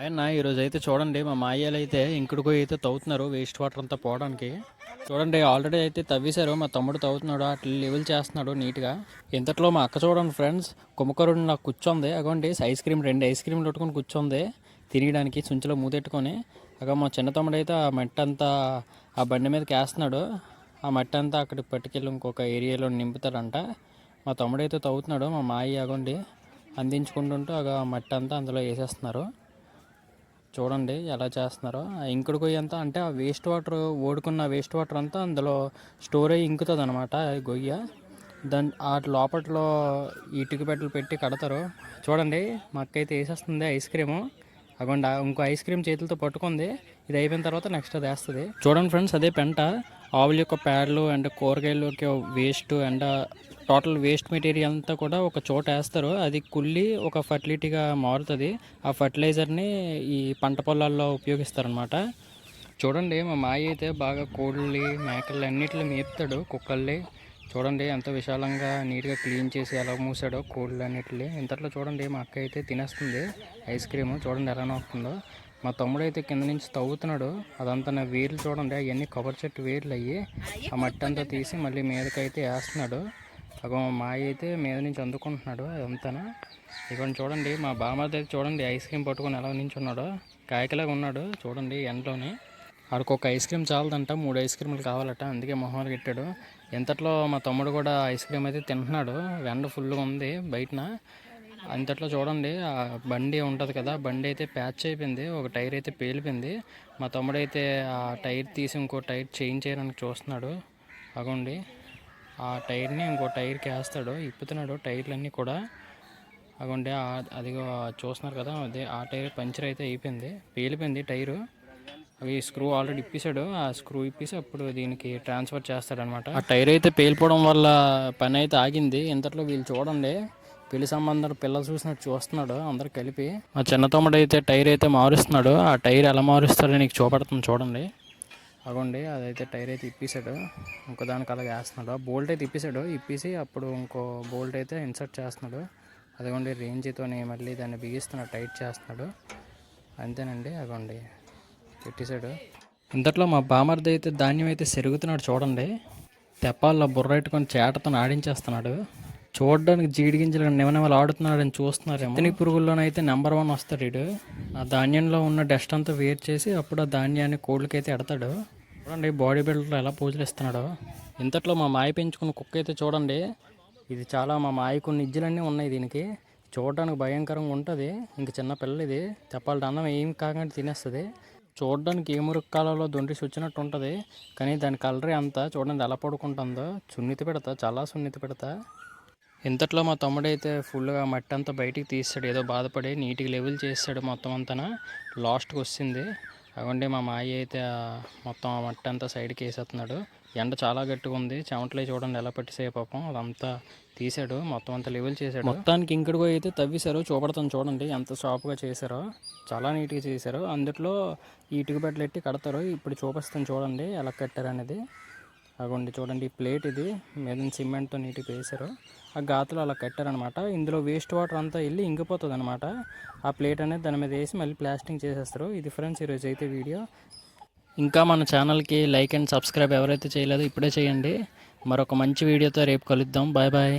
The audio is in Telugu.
ఆయన ఈరోజు అయితే చూడండి మా మాయ్యలు అయితే ఇంకుడు పోయి అయితే తవ్వుతున్నారు వేస్ట్ వాటర్ అంతా పోవడానికి. చూడండి ఆల్రెడీ అయితే తవ్వేశారు, మా తమ్ముడు తవ్వుతున్నాడు, అట్లా లెవెల్ చేస్తున్నాడు నీట్గా. ఇంతట్లో మా అక్క చూడండి ఫ్రెండ్స్, కుమ్మకరుడు నాకు కూర్చోంది అగోండి, రెండు ఐస్ క్రీమ్లు పెట్టుకొని కూర్చోంది తినడానికి చుంచులో మూతెట్టుకొని. అగ మా చిన్న తమ్ముడు అయితే ఆ మట్టి అంతా ఆ బండి మీదకి వేస్తున్నాడు. ఆ మట్టి అంతా అక్కడికి పట్టుకెళ్ళి ఇంకొక ఏరియాలో నింపుతారంట. మా తమ్ముడు అయితే తవ్వుతున్నాడు, మా మాయ్య అగోండి అందించుకుంటుంటూ ఆ మట్టి అంతా అందులో వేసేస్తున్నారు. చూడండి ఎలా చేస్తున్నారో. ఆ ఇంకుడు గొయ్యి అంతా అంటే ఆ వేస్ట్ వాటర్, ఓడుకున్న వేస్ట్ వాటర్ అంతా అందులో స్టోర్ అయ్యి ఇంకుతుంది అనమాట గొయ్య. దాని ఆ లోపట్లో ఇటుక పెట్టలు పెట్టి కడతారు. చూడండి మా అక్క అయితే వేసేస్తుంది ఐస్ క్రీము. అగోండి ఇంకో ఐస్ క్రీమ్ చేతులతో పట్టుకుంది. ఇది అయిపోయిన తర్వాత నెక్స్ట్ అది వేస్తుంది. చూడండి ఫ్రెండ్స్, అదే పెంట ఆవుల యొక్క ప్యాడ్లు అండ్ కూరగాయలు waste and total waste material అంతా కూడా ఒక చోట వేస్తారు. అది కుళ్ళి ఒక ఫర్టిలిటీగా మారుతుంది. ఆ ఫర్టిలైజర్ని ఈ పంట పొలాల్లో ఉపయోగిస్తారనమాట. చూడండి మా మాయ అయితే బాగా కోళ్ళని మేకలు అన్నిటిని మేపుతాడు, కుక్కల్ని. చూడండి ఎంత విశాలంగా నీట్గా క్లీన్ చేసి ఎలా మూసాడో కోళ్ళు అన్నిటిని. ఇంతట్లో చూడండి మా అక్క అయితే తినేస్తుంది ఐస్ క్రీము. చూడండి ఎలా నొస్తుందో. మా తమ్ముడు అయితే కింద నుంచి తవ్వుతున్నాడు. అదంతా నా వేర్లు చూడండి, అవన్నీ కొబ్బరి చెట్టు వేర్లు అయ్యి. ఆ మట్టి అంతా తీసి మళ్ళీ మీదకైతే వేస్తున్నాడు. అగో మా మాయ అయితే మీద నుంచి అందుకుంటున్నాడు అదంతా. ఇక్కడ చూడండి మా బామ్మది అయితే చూడండి ఐస్ క్రీమ్ పట్టుకొని ఎలా నించున్నాడో, కాయకలాగా ఉన్నాడు చూడండి ఎండలోని. ఆడికి ఒక ఐస్ క్రీమ్ చాలదంట, 3 ఐస్ క్రీములు కావాలట, అందుకే మొహాలు పెట్టాడు. ఇంతట్లో మా తమ్ముడు కూడా ఐస్ క్రీమ్ అయితే తింటున్నాడు. ఎండ ఫుల్గా ఉంది బయటన. అంతట్లో చూడండి ఆ బండి ఉంటుంది కదా, బండి అయితే ప్యాచ్ అయిపోయింది, ఒక టైర్ అయితే పేలిపోయింది. మా తమ్ముడు అయితే ఆ టైర్ తీసి ఇంకో టైర్ చేంజ్ చేయడానికి చూస్తున్నాడు. అగోండి ఆ టైర్ని ఇంకో టైర్కి వేస్తాడు, ఇప్పుతున్నాడు టైర్లన్నీ కూడా. అగోండి అది చూస్తున్నారు కదా, అదే ఆ టైర్ పంచర్ అయితే అయిపోయింది, పేలిపోయింది టైరు. అవి స్క్రూ ఆల్రెడీ ఇప్పేశాడు, ఆ స్క్రూ ఇప్పేసి అప్పుడు దీనికి ట్రాన్స్ఫర్ చేస్తాడనమాట. ఆ టైర్ అయితే పేలిపోవడం వల్ల పని అయితే ఆగింది. ఇంతట్లో వీళ్ళు చూడండి పెళ్లి సంబంధాలు పిల్లలు చూసినట్టు చూస్తున్నాడు అందరు కలిపి. మా చిన్న తమ్ముడు అయితే టైర్ అయితే మారుస్తున్నాడు. ఆ టైర్ ఎలా మారుస్తాడో నీకు చూపడుతుంది చూడండి. అగోండి అదైతే టైర్ అయితే ఇప్పేశాడు, ఇంకో దానికి అలాగే వేస్తున్నాడు. బోల్ట్ అయితే ఇప్పేశాడు, ఇప్పేసి అప్పుడు ఇంకో బోల్ట్ అయితే ఇన్సర్ట్ చేస్తున్నాడు. అదిగోండి రేంజ్తోని మళ్ళీ దాన్ని బిగిస్తున్నాడు, టైట్ చేస్తున్నాడు. అంతేనండి, అగోండి పెట్టేశాడు. ఇంతట్లో మా బామర్ది అయితే ధాన్యం అయితే సెరుగుతున్నాడు చూడండి. తెప్పాల్లో బుర్రెట్టుకొని చేటతో ఆడించేస్తున్నాడు. చూడడానికి జీడి గింజలు నిమనిమలు ఆడుతున్నాడని చూస్తున్నారేమో. తిని పురుగుల్లోనైతే నెంబర్ 1 వస్తాడు వీడు. ఆ ధాన్యంలో ఉన్న డస్ట్ అంతా వేరు చేసి అప్పుడు ఆ ధాన్యాన్ని కోళ్ళకైతే ఎడతాడు. చూడండి బాడీ బిల్డర్లో ఎలా పూజలు ఇస్తున్నాడో. ఇంతట్లో మా మాయ పెంచుకున్న కుక్క అయితే చూడండి, ఇది చాలా మా మాయ కొన్ని ఇజ్జలన్నీ ఉన్నాయి దీనికి. చూడడానికి భయంకరంగా ఉంటుంది. ఇంక చిన్న పిల్ల ఇది, తెప్పాలి అన్నం ఏం కాకుండా తినేస్తుంది. చూడడానికి ఏ మురుగు కాలంలో దొండిసి వచ్చినట్టు ఉంటుంది, కానీ దాని కలరే అంతా. చూడండి ఎలా పడుకుంటుందో, సున్నితి పెడతా, చాలా సున్నితి పెడతా. ఇంతట్లో మా తమ్ముడైతే ఫుల్గా మట్టి అంతా బయటికి తీస్తాడు, ఏదో బాధపడి నీట్గా లెవెల్ చేస్తాడు మొత్తం అంతా. లాస్ట్కి వచ్చింది అవండి మా మాయ అయితే మొత్తం ఆ మట్టి అంతా సైడ్కి వేసేస్తున్నాడు. ఎండ చాలా గట్టిగా ఉంది, చెమటలే చూడండి ఎలా పట్టిసే పాపం. అదంతా తీసాడు, మొత్తం అంతా లెవెల్ చేశాడు. మొత్తానికి ఇంకడికి అయితే తవ్వేశారు, చూపడతాను చూడండి ఎంత షార్ప్గా చేశారో, చాలా నీట్గా చేశారు. అందులో ఇటుక బెడ్లు ఎట్టి కడతారు. ఇప్పుడు చూపిస్తాను చూడండి ఎలా కట్టారు అనేది. అగోండి చూడండి ఈ ప్లేట్, ఇది మీద సిమెంట్తో నీట్గా వేశారు. ఆ గాతులు అలా కట్టారనమాట. ఇందులో వేస్ట్ వాటర్ అంతా వెళ్ళి ఇంకిపోతుంది అనమాట. ఆ ప్లేట్ అనేది దాని మీద వేసి మళ్ళీ ప్లాస్టింగ్ చేసేస్తారు. ఇది ఫ్రెండ్స్ ఈరోజు అయితే వీడియో. ఇంకా మన ఛానల్కి లైక్ అండ్ సబ్స్క్రైబ్ ఎవరైతే చేయలేదో ఇప్పుడే చేయండి. మరొక మంచి వీడియోతో రేపు కలుద్దాం. Bye bye.